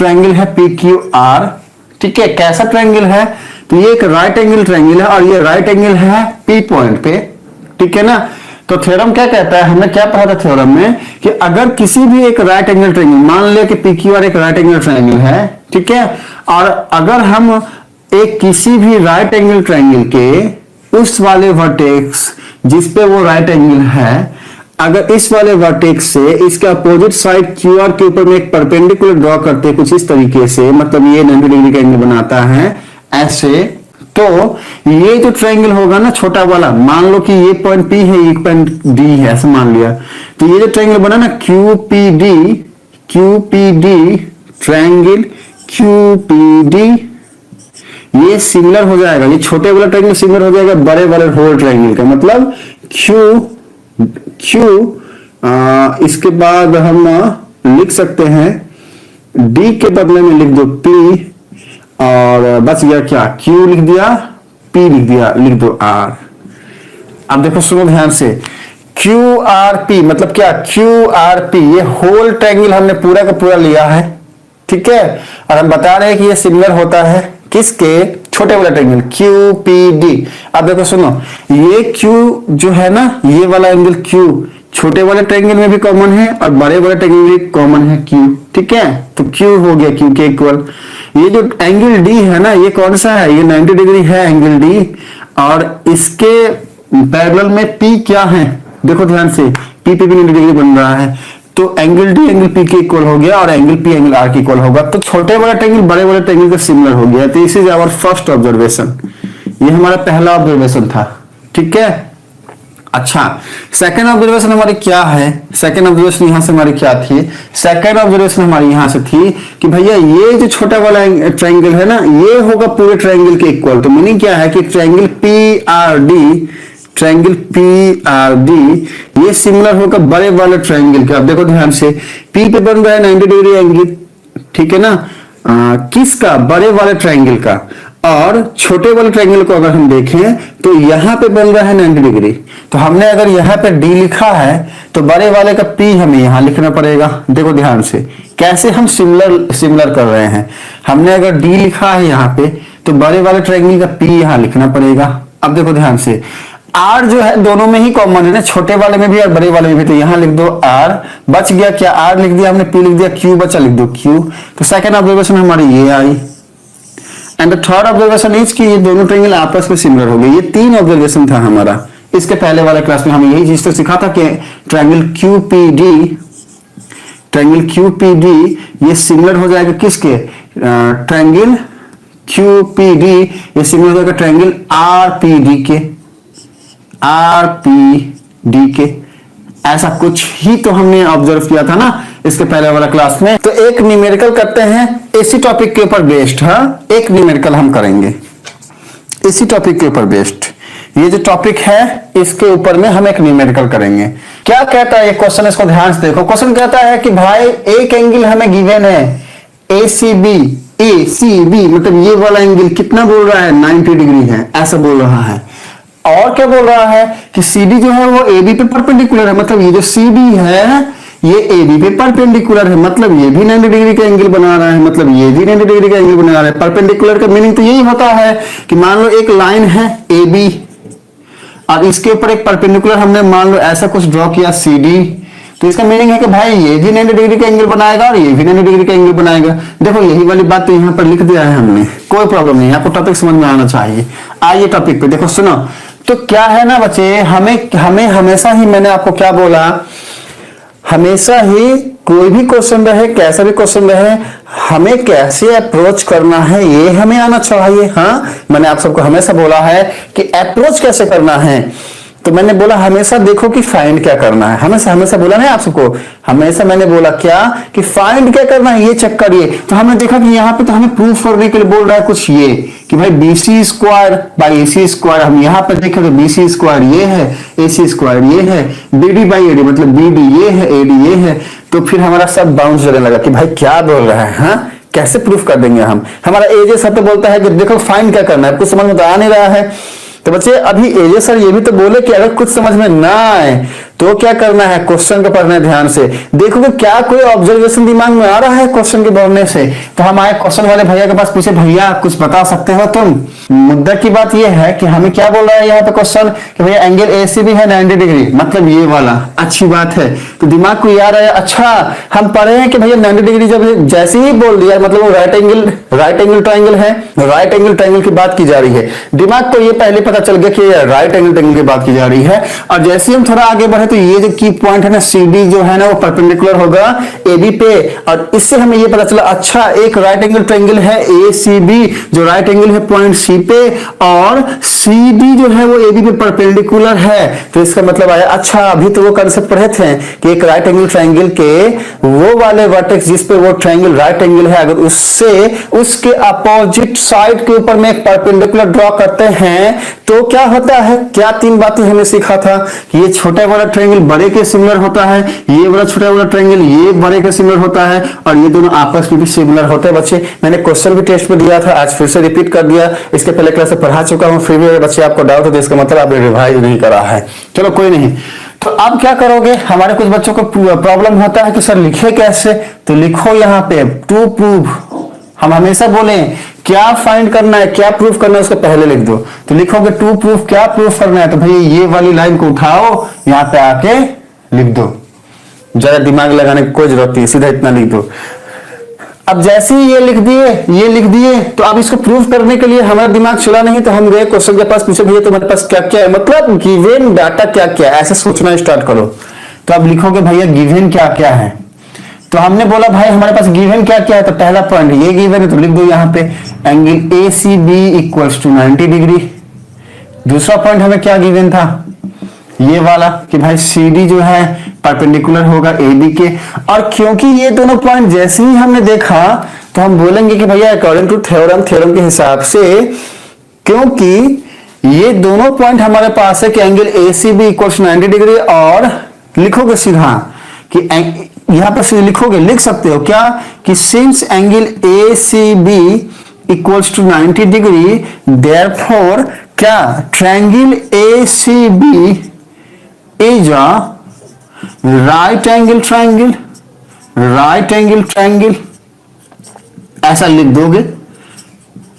Triangle है P Q R. ठीक है, कैसा ट्रायंगल है? तो ये एक राइट एंगल ट्रायंगल है और ये राइट एंगल है पी पॉइंट पे। ठीक है ना। तो थ्योरम क्या कहता है, हमने क्या पढ़ा था थ्योरम में कि अगर किसी भी एक राइट एंगल ट्रायंगल, मान लिया कि पी क्यू आर एक राइट एंगल ट्रायंगल है, ठीक है, और अगर हम एक किसी भी राइट एंगल ट्रायंगल के उस वाले वर्टेक्स जिस पे वो राइट एंगल है, अगर इस वाले वर्टेक्स से इसके अपोजिट साइड क्यू आर के ऊपर में एक परपेंडिकुलर ड्रॉ करते हैं कुछ इस तरीके से, मतलब ये 90 डिग्री का एंगल बनाता है ऐसे, तो ये जो ट्रायंगल होगा ना छोटा वाला, मान लो कि ये पॉइंट P है, ये पॉइंट D है, ऐसे मान लिया, तो ये जो ट्रायंगल बना ना QPD ट्रायंगल QPD, ये सिमिलर हो जाएगा, ये छोटे वाला ट्रायंगल सिमिलर हो जाएगा बड़े वाले होल ट्रायंगल का, मतलब Q इसके बाद हम लिख सकते हैं D के बदले में लिख दो P, और बच गया क्या, Q लिख दिया, P लिख दिया, लिख दो R। अब देखो सुनो ध्यान से, QRP मतलब क्या, QRP ये होल ट्रायंगल हमने पूरा का पूरा लिया है। ठीक है, और हम बता रहे हैं कि ये सिमिलर होता है किसके, छोटे वाला ट्रायंगल QPD। अब देखो सुनो, ये Q जो है ना, ये वाला एंगल Q छोटे वाले ट्रायंगल में भी कॉमन है और बड़े वाले ट्रायंगल में भी कॉमन है Q। ठीक है, तो Q हो गया Q के इक्वल। ये जो एंगल D है ना, ये कौन सा है, ये 90 डिग्री है एंगल D, और इसके पैरेलल में P क्या है, देखो ध्यान से, P पे भी 90 डिग्री बन रहा है, तो एंगल D एंगल P के इक्वल हो गया और एंगल P एंगल R के इक्वल होगा, तो छोटे वाला ट्रायंगल बड़े वाले ट्रायंगल का सिमिलर हो गया। तो this is our first observation, ये हमारा पहला ऑब्जर्वेशन था। ठीक है, अच्छा सेकंड ऑब्जर्वेशन हमारी क्या है, सेकंड ऑब्जर्वेशन यहां से हमारी क्या थी, सेकंड ऑब्जर्वेशन हमारी यहां से थी कि भैया ये जो छोटा वाला ट्रायंगल है ना, ये होगा पूरे ट्रायंगल के इक्वल। तो मीनिंग क्या है कि ट्रायंगल PRD ये सिमिलर होगा बड़े वाले ट्रायंगल के। अब देखो ध्यान से, P पे बन रहा है 90 डिग्री एंगल, ठीक है ना, किसका, बड़े वाले ट्रायंगल का, और छोटे वाले ट्रायंगल को अगर हम देखें तो यहां पे बन रहा है 90 डिग्री। तो हमने अगर यहां पे D लिखा है तो बड़े वाले का P हमें यहां लिखना पड़ेगा। देखो ध्यान से कैसे हम सिमिलर कर रहे हैं, हमने अगर D लिखा है यहां पे तो बड़े वाले ट्रायंगल का P यहां लिखना पड़ेगा। अब देखो ध्यान से, R जो है दोनों में ही कॉमन है ना, छोटे वाले में भी और बड़े वाले में भी, तो यहां लिख दो R, बच गया क्या, R लिख दिया हमने, P लिख दिया, Q बचा, लिख दो Q। तो सेकंड ऑब्जर्वेशन हमारी ये आई। And the third observation is कि ये दोनों ट्रायंगल आपस में सिमिलर हो गए। ये तीन ऑब्जर्वेशन था हमारा। इसके पहले वाले क्लास में हमें यही चीज तो सिखा था कि ट्रायंगल QPD ये सिमिलर हो जाएगा किसके, ट्रायंगल QPD ये सिमिलर हो जाएगा ट्रायंगल RPD के। ऐसा कुछ ही तो हमने ऑब्जर्व किया था ना इसके पहले वाला क्लास में। तो एक न्यूमेरिकल करते हैं इसी टॉपिक के ऊपर बेस्ड, हाँ एक न्यूमेरिकल हम करेंगे इसी टॉपिक के ऊपर बेस्ड। ये जो टॉपिक है इसके ऊपर में हम एक न्यूमेरिकल करेंगे। क्या कहता है ये क्वेश्चन, इसको ध्यान से देखो। क्वेश्चन कहता है कि भाई एक एंगल हमें गिवन है ACB मतलब ये वाला एंगल कितना बोल रहा है, 90 डिग्री है, ऐसा बोल रहा है। और क्या बोल रहा है कि CD जो है वो AB पे परपेंडिकुलर है, मतलब ये जो CD है ये AB पे परपेंडिकुलर है, मतलब ये भी 90 डिग्री का एंगल बना रहा है, मतलब ये भी 90 डिग्री का एंगल बना रहा है। परपेंडिकुलर का मीनिंग तो यही होता है कि मान लो एक लाइन है AB और इसके ऊपर एक परपेंडिकुलर हमने मान लो ऐसा कुछ ड्रॉ किया CD, तो इसका मीनिंग है कि भाई ये भी 90 डिग्री का एंगल बनाएगा और ये भी 90 डिग्री का एंगल बनाएगा। देखो यही वाली बात तो यहाँ पर लिख दिया है हमने, कोई प्रॉब्लम नहीं, आपको टॉपिक समझ में आना चाहिए। आइए टॉपिक पे देखो, सुनो तो क्या है ना बच्चे, हमें हमेशा ही, मैंने आपको क्या बोला, हमेशा ही कोई भी क्वेश्चन रहे, कैसा भी क्वेश्चन रहे, हमें कैसे अप्रोच करना है ये हमें आना चाहिए। हाँ मैंने आप सबको हमेशा बोला है कि अप्रोच कैसे करना है, तो मैंने बोला हमेशा देखो कि फाइंड क्या करना है, हमेशा बोला नहीं आप सबको, हमेशा मैंने बोला क्या कि फाइंड क्या करना है, ये चेक करिए। तो हमने देखा कि यहाँ पे तो हमें प्रूफ करने के लिए बोल रहा है कुछ ये कि भाई BC square by AC square, हम यहाँ पे देखा कि BC स्क्वायर ये है, AC स्क्वायर ये है, BD बाई AD मतलब BD ये है, AD ये है। तो फिर हमारा सब बाउंस करने लगा कि भाई क्या बोल रहा है, हाँ कैसे प्रूफ कर देंगे हम। हमारा AJ सर तो बोलता है कि देखो फाइंड क्या करना है, कुछ समझ में तो आ नहीं रहा है। तो बच्चे अभी AJ सर ये भी तो बोले कि अगर कुछ समझ में ना आए तो क्या करना है, क्वेश्चन को पढ़ना है ध्यान से। देखो कि क्या कोई ऑब्जर्वेशन दिमाग में आ रहा है क्वेश्चन के पढ़ने से। तो हम आए क्वेश्चन वाले भैया के पास, पूछे भैया कुछ बता सकते हो तुम। मुद्दा की बात यह है कि हमें क्या बोल रहा है यहाँ पे क्वेश्चन कि भैया एंगल एसीबी है 90 डिग्री, मतलब ये वाला। अच्छी बात है, तो दिमाग को याद आया, अच्छा हम पढ़े हैं कि भैया 90 डिग्री जब जैसे ही बोल दिया मतलब वो राइट एंगल ट्राइंगल है, राइट एंगल ट्राइंगल की बात की जा रही है। दिमाग को ये पहले पता चल गया कि राइट एंगल ट्राइंगल की बात की जा रही है। और जैसे हम थोड़ा आगे बढ़े तो ये जो की पॉइंट है ना CD जो है ना वो परपेंडिकुलर होगा AB पे, और इससे हमें ये पता चला अच्छा एक राइट एंगल ट्रायंगल है ACB जो राइट एंगल है पॉइंट C पे, और CD जो है वो AB पे परपेंडिकुलर है। तो इसका मतलब आया अच्छा अभी तो वो कंसेप्ट पढ़े थे कि एक राइट एंगल ट्रायंगल के वो वाले वर्टेक्स जिस पे वो ट्रायंगल राइट एंगल है, अगर उससे उसके अपोजिट साइड के ऊपर में एक परपेंडिकुलर ड्रॉ करते हैं तो क्या होता है। क्या 3 बातें हमने सीखा था कि ये छोटा वाला ट्रायंगल बड़े के सिमिलर होता है, ये वाला छोटा वाला ट्रायंगल ये बड़े के सिमिलर होता है, और ये दोनों आपस में भी सिमिलर होते हैं। बच्चे मैंने क्वेश्चन भी टेस्ट में दिया था, आज फिर से रिपीट कर दिया, इसके पहले क्लास में पढ़ा चुका हूं, फिर भी बच्चे आपको डाउट हो तो इसका मतलब आपने रिवाइज नहीं करा है। चलो कोई नहीं, तो अब क्या करोगे, हमारे कुछ बच्चों को प्रॉब्लम होता है कि सर लिखे कैसे, तो लिखो यहाँ पे टू प्रूव। हम हमेशा बोले क्या फाइंड करना है क्या प्रूफ करना है उसको पहले लिख दो, तो लिखोगे टू प्रूफ क्या प्रूफ करना है, तो भाई ये वाली लाइन को उठाओ यहाँ पे आके लिख दो, ज्यादा दिमाग लगाने की कोई जरूरत नहीं, सीधा इतना लिख दो। अब जैसे ही ये लिख दिए तो अब इसको प्रूफ करने के लिए हमारा दिमाग चला नहीं, तो हम गए क्वेश्चन के पास, पूछे भैया तुम्हारे पास क्या क्या है, मतलब गिवन डाटा क्या क्या है, ऐसे सोचना स्टार्ट करो। तो अब लिखोगे भैया गिवन क्या क्या है, तो हमने बोला भाई हमारे पास गिवन क्या क्या है, तो पहला पॉइंट ये गिवन है तो लिख दो यहाँ पे angle ACB equals to 90 degree. दूसरा पॉइंट हमें क्या गिवन था, ये वाला कि भाई CD जो है परपेंडिकुलर होगा AB के, और क्योंकि ये दोनों पॉइंट जैसे ही हमने देखा तो हम बोलेंगे कि भैया अकॉर्डिंग टू थ्योरम के हिसाब से, क्योंकि ये दोनों पॉइंट हमारे पास है कि angle ACB equals to 90 degree, और लिखोगे सीधा कि यहां पर सीधे लिखोगे, लिख सकते हो क्या कि since angle ACB equals to 90 degree therefore क्या triangle ACB is a right angle triangle, ऐसा लिख दोगे।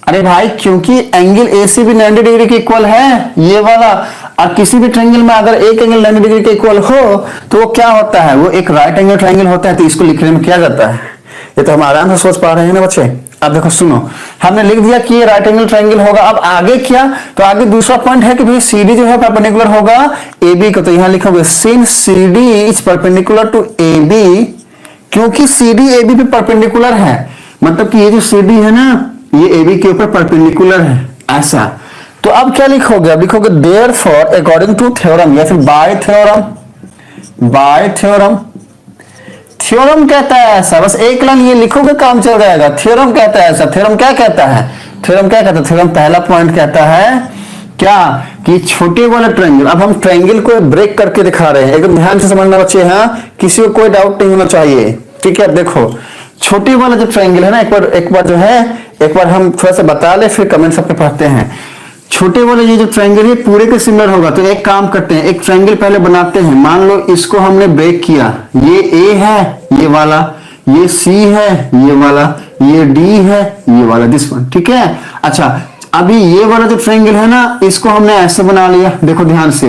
अरे भाई क्योंकि एंगल ACB 90 डिग्री के इक्वल है ये वाला, और किसी भी ट्रायंगल में अगर एक एंगल 90 डिग्री के इक्वल हो तो वो क्या होता है, वो एक राइट एंगल ट्रायंगल होता है। तो इसको लिखने में क्या जाता है, ये तो हम आराम से सोच पा रहे हैं ना बच्चे। अब देखो सुनो, हमने लिख दिया कि ये राइट एंगल ट्रायंगल होगा। अब आगे क्या, तो आगे दूसरा पॉइंट है कि भाई CD जो है परपेंडिकुलर होगा AB को, तो यहां लिखोगे since CD is perpendicular to AB, क्योंकि CD AB पे परपेंडिकुलर है, मतलब कि ये जो CD है ना ये AB के ऊपर परपेंडिकुलर है, ऐसा। तो अब क्या लिखोगे, अब लिखोगे देयरफॉर अकॉर्डिंग टू थ्योरम या फिर बाय थ्योरम। थ्योरम कहता है ऐसा, बस एक लाइन ये लिखोगे काम चल जाएगा। थ्योरम कहता है ऐसा, थ्योरम क्या कहता है, थ्योरम पहला पॉइंट कहता है क्या कि छोटे वाला ट्रायंगल, अब हम ट्रायंगल को ब्रेक करके दिखा रहे हैं, एकदम ध्यान से समझना बच्चे, हाँ किसी को कोई डाउट नहीं होना चाहिए, ठीक है। अब देखो छोटे वाला जो ट्रायंगल है ना, एक बार जो है एक बार हम थोड़ा सा बता ले फिर कमेंट सब पे पढ़ते हैं। छोटे वाले ये जो ट्रायंगल है पूरे के सिमिलर होगा, तो एक काम करते हैं, एक ट्रायंगल पहले बनाते हैं। मान लो इसको हमने ब्रेक किया, ये A है ये वाला, ये C है ये वाला, ये D है ये वाला, दिस वन, ठीक है। अच्छा अभी ये वाला जो ट्रायंगल है ना इसको हमने ऐसे बना लिया, देखो ध्यान से,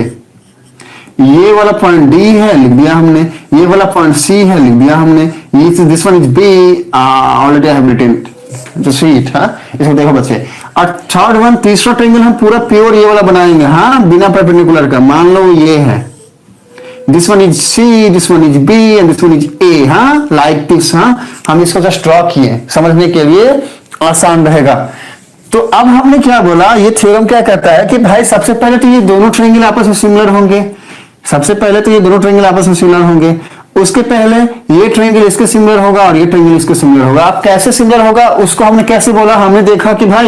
ये वाला पॉइंट D है लिख दिया हमने, ये वाला पॉइंट C है लिख दिया हमने, ये this one is B, already I have written तो स्वीट, हाँ इसको देखो बच्चे। और थर्ड वन तीसरा ट्रायंगल हम पूरा प्योर ये वाला बनाएंगे, हाँ बिना परपेंडिकुलर का। मान लो ये है, this one is C, this one is B and this one is A, हाँ लाइक दिस, हाँ हम इसको जस्ट ड्रॉ किए, समझने के लिए आसान रहेगा। तो अब हमने क्या बोला, ये थ्योरम क्या कहता है कि भाई सबसे पहले तो ये दोनों ट्रायंगल आपस में सिमिलर होंगे, उसके पहले ये ट्रायंगल इसके सिमिलर होगा और ये ट्रायंगल इसके सिमिलर होगा। अब कैसे सिमिलर होगा उसको हमने कैसे बोला, हमने देखा कि भाई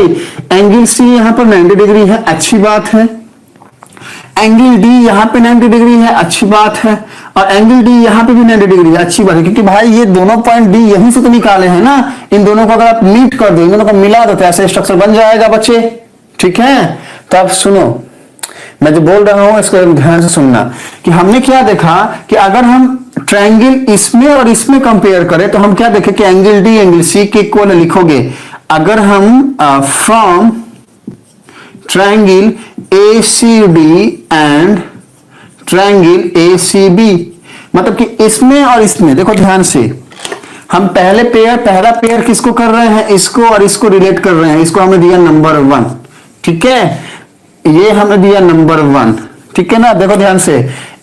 एंगल C यहाँ पर 90 डिग्री है, अच्छी बात है, एंगल D यहाँ पे 90 डिग्री है, अच्छी बात है, और एंगल D यहाँ पे भी 90 डिग्री है, अच्छी बात है, क्योंकि भाई ये दोनों पॉइंट D यहीं से तो निकाले हैं ना, इन दोनों को अगर आप मीट कर दो, इन दोनों को मिला दो तो ऐसे स्ट्रक्चर बन जाएगा बच्चे, ठीक है। तो अब सुनो, मैं जो बोल रहा हूं इसको ध्यान से सुनना कि हमने क्या देखा कि अगर हम ट्रायंगल इसमें और इसमें कंपेयर करें तो हम क्या देखें कि एंगल डी एंगल सी के इक्वल लिखोगे। अगर हम from triangle ACD and triangle ACB, मतलब कि इसमें और इसमें देखो ध्यान से, हम पहला पेयर किसको कर रहे हैं, इसको और इसको रिलेट कर रहे हैं। इसको हमने दिया नंबर 1, ठीक है, ये हमने दिया नंबर 1, ठीक है ना। देखो ध्यान से,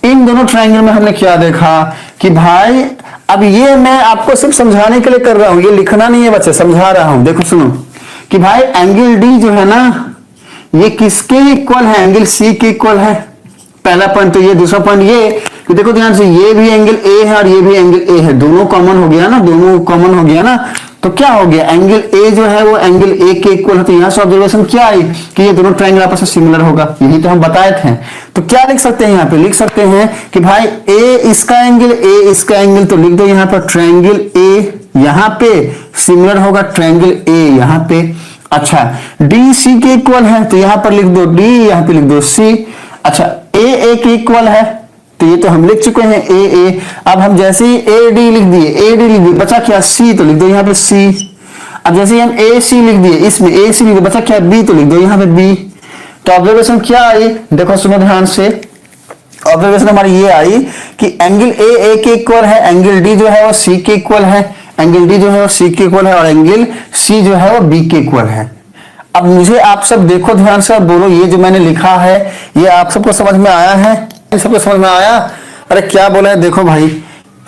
इन दोनों ट्रायंगल में हमने क्या देखा कि भाई, अब ये मैं आपको सिर्फ समझाने के लिए कर रहा हूं, ये लिखना नहीं है बच्चे, समझा रहा हूं। देखो सुनो कि भाई एंगल डी जो है ना, ये किसके इक्वल है, एंगल सी के इक्वल है। पहला पॉइंट तो ये, दूसरा पॉइंट ये कि देखो ध्यान से, ये भी एंगल ए है और ये भी एंगल ए है, दोनों कॉमन हो गया ना, दोनों कॉमन हो गया ना, तो क्या हो गया, एंगल ए जो है वो एंगल ए के इक्वल है। तो यहां से ऑब्जर्वेशन क्या आई कि ये दोनों ट्रायंगल आपस में सिमिलर होगा, यही तो हम बताए थे। तो क्या लिख सकते हैं, यहाँ पे लिख सकते हैं कि भाई ए इसका एंगल, ए इसका एंगल, तो लिख दो यहाँ पर ट्रायंगल ए यहाँ पे सिमिलर होगा ट्रायंगल ए यहाँ पे। अच्छा, डी सी के इक्वल है तो यहां पर लिख दो डी, यहां पे लिख दो सी। अच्छा, ए के इक्वल है तो ये तो हम लिख चुके हैं ए। अब हम जैसे ही ए डी लिख दिए, बचा क्या सी, तो लिख दो यहाँ पे सी। अब जैसे ही हम ए सी लिख दिए, इसमें ए सी लिख दो, बचा क्या बी, तो लिख दो यहाँ पे बी। तो ऑब्जर्वेशन क्या आई, देखो सुनो ध्यान से, ऑब्जर्वेशन हमारी ये आई कि एंगल ए के इक्वल है, एंगल डी जो है वो सी के इक्वल है, एंगल डी जो है वो सी के इक्वल है और एंगल सी जो है वो बी के इक्वल है। अब मुझे आप सब देखो ध्यान से, बोलो ये जो मैंने लिखा है ये आप सबको समझ में आया है, सबको समझ में आया? अरे क्या बोला है, देखो भाई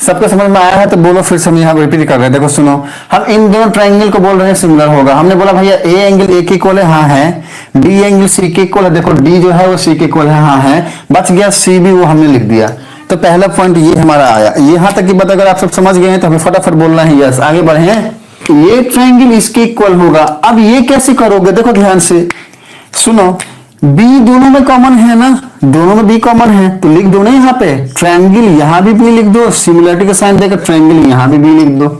सबको समझ में आया है तो बोलो, फिर से हम यहाँ रिपीट कर रहे हैं। देखो सुनो, हम इन दोनों ट्रायंगल को बोल रहे हैं सिमिलर होगा। हमने बोला भैया ए एंगल ए के इक्वल है, हाँ है, डी एंगल सी के इक्वल है, देखो डी जो है वो सी के इक्वल है, हाँ है, बच गया सी भी, वो हमने लिख दिया। तो पहला पॉइंट ये हमारा आया। यहाँ तक की बात अगर आप सब समझ गए हैं तो हमें फटाफट बोलना है यस। आगे बढ़े, ये ट्रायंगल इसके इक्वल होगा। अब ये कैसे करोगे, देखो ध्यान से सुनो, बी दोनों में कॉमन है ना, दोनों में बी कॉमन है तो लिख दो ना यहाँ पे ट्रायंगल, यहाँ भी बी लिख दो, सिमिलरिटी का साइन देकर ट्रायंगल यहाँ भी बी लिख दो।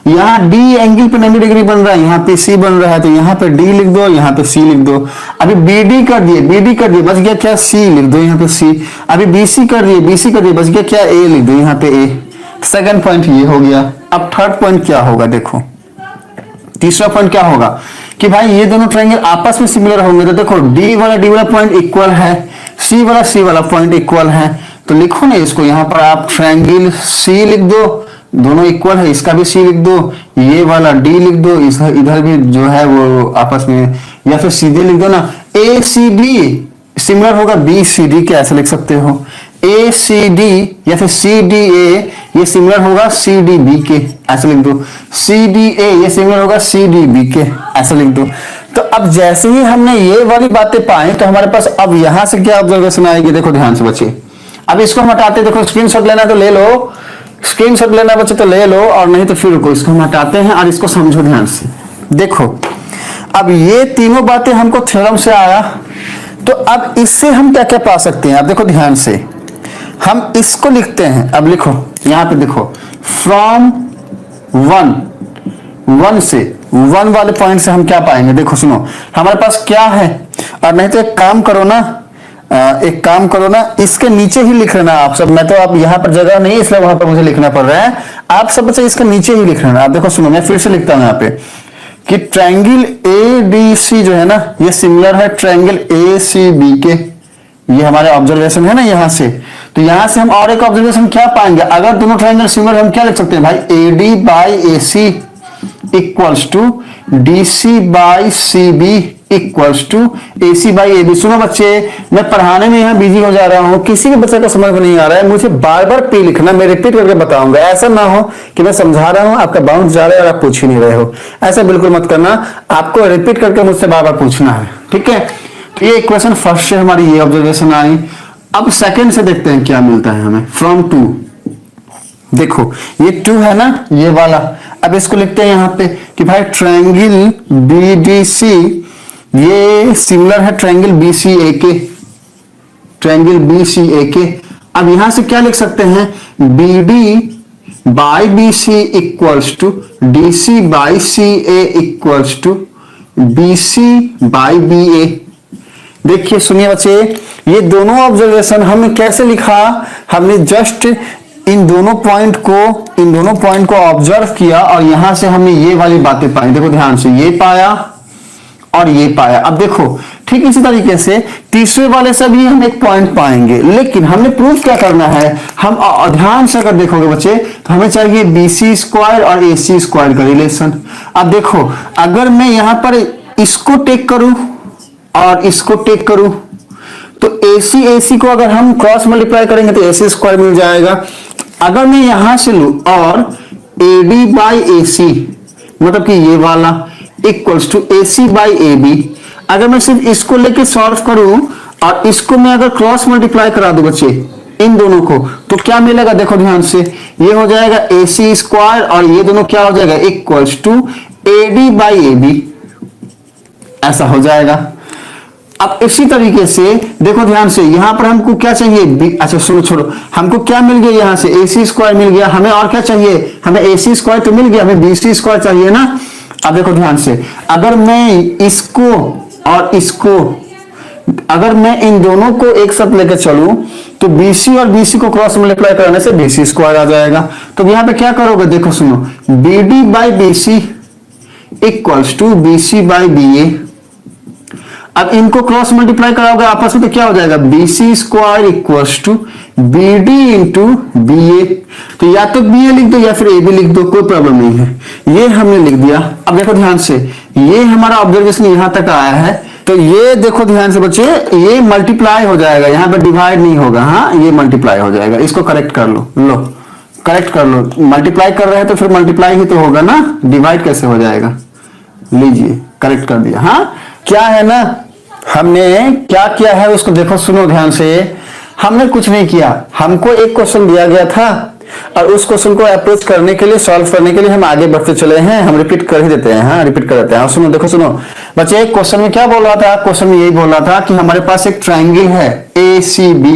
यहाँ डी एंगल पे 90 डिग्री बन रहा है, यहाँ पे सी बन रहा है तो यहाँ पे डी लिख दो, यहाँ पे सी लिख दो। अभी बीडी कर दिए, बच गया क्या सी, लिख दो यहाँ पे सी। अभी बीसी कर दिए, बच गया क्या ए, लिख दो यहाँ पे ए। सेकंड पॉइंट ये हो गया। अब थर्ड पॉइंट क्या होगा, देखो तीसरा पॉइंट क्या होगा कि भाई ये दोनों ट्रायंगल आपस में सिमिलर होंगे। तो देखो डी वाला पॉइंट इक्वल है, सी वाला पॉइंट इक्वल है, तो लिखो ना इसको यहाँ पर आप ट्रायंगल सी लिख दो, दोनों इक्वल है, इसका भी सी लिख दो, ये वाला डी लिख दो, इधर भी जो है वो आपस में, या फिर सीधे लिख दो ना ए सी डी सिमिलर होगा बी सी डी के, ऐसे लिख सकते हो ए सी डी या फिर सी डी ए, ये सिमिलर होगा सी डी बी के, ऐसे लिख दो। सी डी ए ये सिमिलर होगा सी डी बी के, ऐसे लिख दो। तो अब जैसे ही हमने ये वाली बातें पाई तो हमारे पास अब यहां से क्या ऑब्जर्वेशन आएगी, देखो ध्यान से बच्चे। अब इसको हम हटाते, देखो स्क्रीनशॉट लेना तो ले लो, स्क्रीनशॉट लेना बच्चे तो ले लो, और नहीं तो फिर रुको, इसको हम हटाते हैं और इसको समझो ध्यान से। देखो अब ये तीनों बातें हमको थ्योरम से आया, तो अब इससे हम क्या क्या पा सकते हैं। अब देखो ध्यान से, हम इसको लिखते हैं। अब लिखो यहां पे, देखो फ्रॉम वन से, वन वाले पॉइंट से हम क्या पाएंगे, देखो सुनो हमारे पास क्या है। और नहीं तो एक काम करो ना, इसके नीचे ही लिख लेना आप सब। मैं तो अब यहाँ पर जगह नहीं इसलिए वहां पर मुझे लिखना पड़ रहा है, आप सब बच्चे इसके नीचे ही लिख लेना। आप देखो सुनो, मैं फिर से लिखता हूं यहाँ पे कि ट्रायंगल ए डी सी जो है ना, ये सिमिलर है ट्रायंगल ए सी बी के। ये हमारे ऑब्जर्वेशन है ना यहाँ से। तो यहां से हम और एक ऑब्जर्वेशन क्या पाएंगे, अगर दोनों ट्रायंगल सिमिलर, हम क्या लिख सकते हैं भाई, A D by A C equals to D C by C B equals to A C by A B. सुनो बच्चे, मैं पढ़ाने में यहाँ बिजी हो जा रहा हूँ, किसी भी बच्चे को समझ में नहीं आ रहा है, मुझे बार बार पी लिखना, मैं रिपीट करके बताऊंगा। ऐसा ना हो कि मैं समझा रहा हूँ, आपका बाउंस जा रहा है और आप पूछ ही नहीं रहे हो, ऐसा बिल्कुल मत करना। आपको रिपीट करके मुझसे बार बार पूछना है, ठीक है। तो ये इक्वेशन फर्स्ट से हमारी ये ऑब्जर्वेशन आई। अब सेकंड से देखते हैं क्या मिलता है हमें। फ्रॉम टू, देखो ये टू है ना ये वाला, अब इसको लिखते हैं यहाँ पे कि भाई ट्रायंगल बी डी सी ये सिमिलर है ट्रायंगल बी सी ए के, ट्रायंगल बी सी ए के। अब यहां से क्या लिख सकते हैं, B D by B C equals to D C by C A equals to B C by B A. देखिए सुनिए बच्चे, ये दोनों ऑब्जर्वेशन हमने कैसे लिखा, हमने जस्ट इन दोनों पॉइंट को ऑब्जर्व किया और यहां से हमने ये वाली बातें पाई। देखो ध्यान से, ये पाया और ये पाया। अब देखो ठीक इसी तरीके से तीसरे वाले से भी हम एक पॉइंट पाएंगे, लेकिन हमने प्रूफ क्या करना है, हम ध्यान से अगर देखोगे बच्चे तो हमें चाहिए BC स्क्वायर और AC स्क्वायर का रिलेशन। अब देखो अगर मैं यहां पर इसको टेक करूं और इसको टेक करूं तो AC को अगर हम क्रॉस मल्टीप्लाई करेंगे तो AC स्क्वायर मिल जाएगा। अगर मैं यहां से लूं और AD बाई AC मतलब कि ये वाला equals to AC by AB, अगर मैं सिर्फ इसको लेके सॉल्व करूं और इसको मैं अगर क्रॉस मल्टीप्लाई करा दूं बच्चे इन दोनों को, तो क्या मिलेगा, देखो ध्यान से, ये हो जाएगा AC स्क्वायर और ये दोनों क्या हो जाएगा equals to AD by AB, ऐसा हो जाएगा। अब इसी तरीके से देखो ध्यान से, यहां पर हमको क्या चाहिए, अच्छा सुनो छोड़ो, हमको क्या मिल गया, यहां से AC स्क्वायर मिल गया, हमें और क्या चाहिए, हमें AC स्क्वायर तो मिल गया, हमें BC स्क्वायर चाहिए ना। अब देखो ध्यान से, अगर मैं इसको और इसको, अगर मैं इन दोनों को एक साथ लेकर चलूं तो BC और BC को क्रॉस मल्टीप्लाई करने से BC स्क्वायर आ जाएगा। तो यहां पे क्या करोगे, देखो सुनो, BD by BC equals to BC by BA। अब इनको क्रॉस मल्टीप्लाई कराओगे आपस में तो क्या हो जाएगा, BC square equals to BD into BA। तो या तो BA लिख दो या फिर AB लिख दो, कोई प्रॉब्लम नहीं है, ये हमने लिख दिया। अब देखो ध्यान से, ये हमारा ऑब्जर्वेशन यहां तक आया है, तो ये देखो ध्यान से बच्चे, ये मल्टीप्लाई हो जाएगा, यहां पर डिवाइड नहीं होगा, हाँ ये मल्टीप्लाई हो जाएगा। इसको करेक्ट कर लो, करेक्ट कर लो, मल्टीप्लाई कर रहे हैं तो फिर मल्टीप्लाई ही तो होगा ना, डिवाइड कैसे हो जाएगा, लीजिए करेक्ट कर दिया। हाँ क्या है ना, हमने क्या किया है उसको देखो, सुनो ध्यान से, हमने कुछ नहीं किया, हमको एक क्वेश्चन दिया गया था और उस क्वेश्चन को अप्रोच करने के लिए, सॉल्व करने के लिए हम आगे बढ़ते चले हैं, हम रिपीट कर ही देते हैं, हाँ रिपीट कर देते हैं। सुनो देखो सुनो बच्चे, एक क्वेश्चन में क्या बोल रहा था, क्वेश्चन में यही बोल रहा था कि हमारे पास एक ट्राइंगल है ACB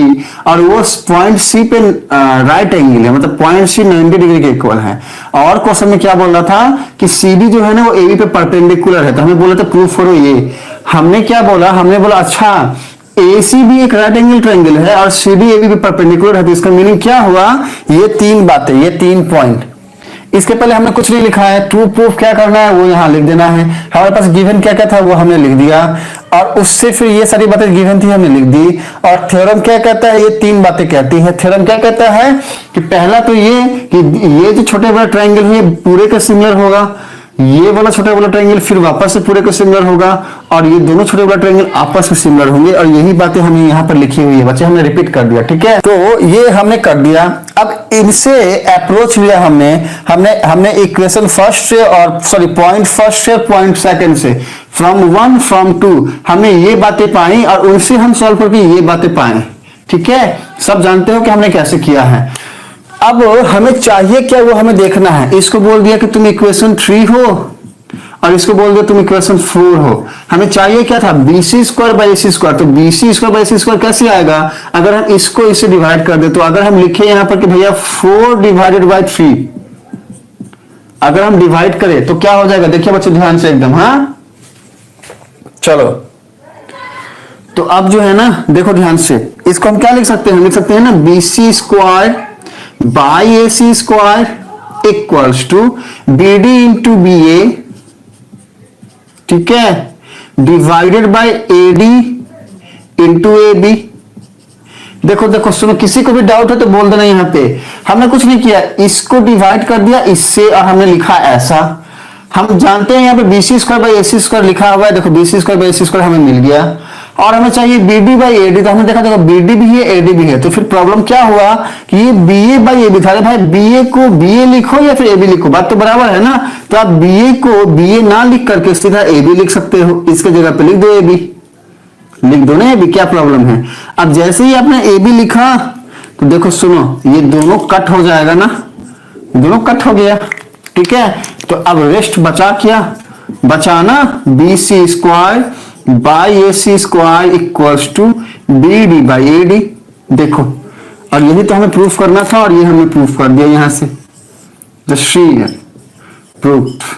और वो पॉइंट C पे राइट एंगल है, मतलब पॉइंट C 90 डिग्री के इक्वल है। और क्वेश्चन में क्या बोल रहा था कि CD जो है ना वो AB पे परपेंडिकुलर है, तो हमें बोला था प्रूफ करो ये। हमने क्या बोला, हमने बोला अच्छा ACB एक राइट एंगल ट्रायंगल है और CD AB पे परपेंडिकुलर है, तो इसका मीनिंग क्या हुआ, ये तीन बातें, ये तीन पॉइंट। इसके पहले हमने कुछ नहीं लिखा है, ट्रू प्रूफ क्या करना है वो यहां लिख देना है। हमारे पास गिवन क्या क्या था वो हमने लिख दिया और उससे फिर ये सारी बातें गिवन थी हमने लिख दी। और थ्योरम क्या कहता है, ये तीन बातें कहती है। थ्योरम क्या कहता है कि पहला तो ये कि ये जो छोटे बड़ा ट्रायंगल है पूरे का सिमिलर होगा, ये वाला छोटा वाला ट्रायंगल फिर वापस से पूरे को सिमिलर होगा और ये दोनों छोटे बड़ा ट्रायंगल आपस में सिमिलर होंगे। और यही बातें हमें यहाँ पर लिखी हुई है बच्चे, हमने रिपीट कर दिया, ठीक है। तो ये हमने कर दिया। अब इनसे अप्रोच लिया हमने इक्वेशन फर्स्ट से और सॉरी पॉइंट फर्स्ट से पॉइंट सेकंड से, फ्रॉम 1 फ्रॉम 2 हमने ये बातें पाई और उनसे हम सॉल्व करके ये बातें पाए, ठीक है। सब जानते हो कि हमने कैसे किया है। अब हमें चाहिए क्या वो हमें देखना है। इसको बोल दिया कि तुम इक्वेशन 3 हो और इसको बोल दिया तुम इक्वेशन 4 हो। हमें चाहिए क्या था, BC square by AC square. तो BC square by AC square कैसे आएगा, अगर हम इसको इससे डिवाइड कर दे। तो अगर हम लिखे यहां पर कि भैया 4 डिवाइडेड बाई 3, अगर हम डिवाइड करें तो क्या हो जाएगा, देखिए बच्चे ध्यान से एकदम, हाँ चलो। तो अब जो है ना देखो ध्यान से, इसको हम क्या लिख सकते हैं, लिख सकते हैं ना BC square by AC square equals to BD into BA, ठीक है, divided by AD into AB। देखो देखो सुनो, किसी को भी डाउट है तो बोल देना। यहां पे हमने कुछ नहीं किया, इसको डिवाइड कर दिया इससे और हमने लिखा ऐसा। हम जानते हैं यहाँ पे BC square by AC square लिखा हुआ है, देखो BC square by AC square हमें मिल गया। और हमें चाहिए BD बाई AD, तो हमने देखा देखो BD भी है AD भी है। तो फिर प्रॉब्लम क्या हुआ कि ये BA बाई AB था। भाई BA को BA लिखो या फिर AB लिखो, बात तो बराबर है ना। तो आप BA को BA ना लिख करके सीधा AB लिख सकते हो, इसके जगह पे लिख दो AB, लिख दो ना AB, क्या प्रॉब्लम है। अब जैसे ही आपने AB लिखा तो देखो सुनो, ये दोनों कट हो जाएगा ना, दोनों कट हो गया, ठीक है। तो अब रेस्ट बचा क्या, बचाना BC square by AC square equals to BD by AD। देखो, और यही तो हमें प्रूफ करना था और ये हमने प्रूफ कर दिया यहां से, द शी प्रूफ।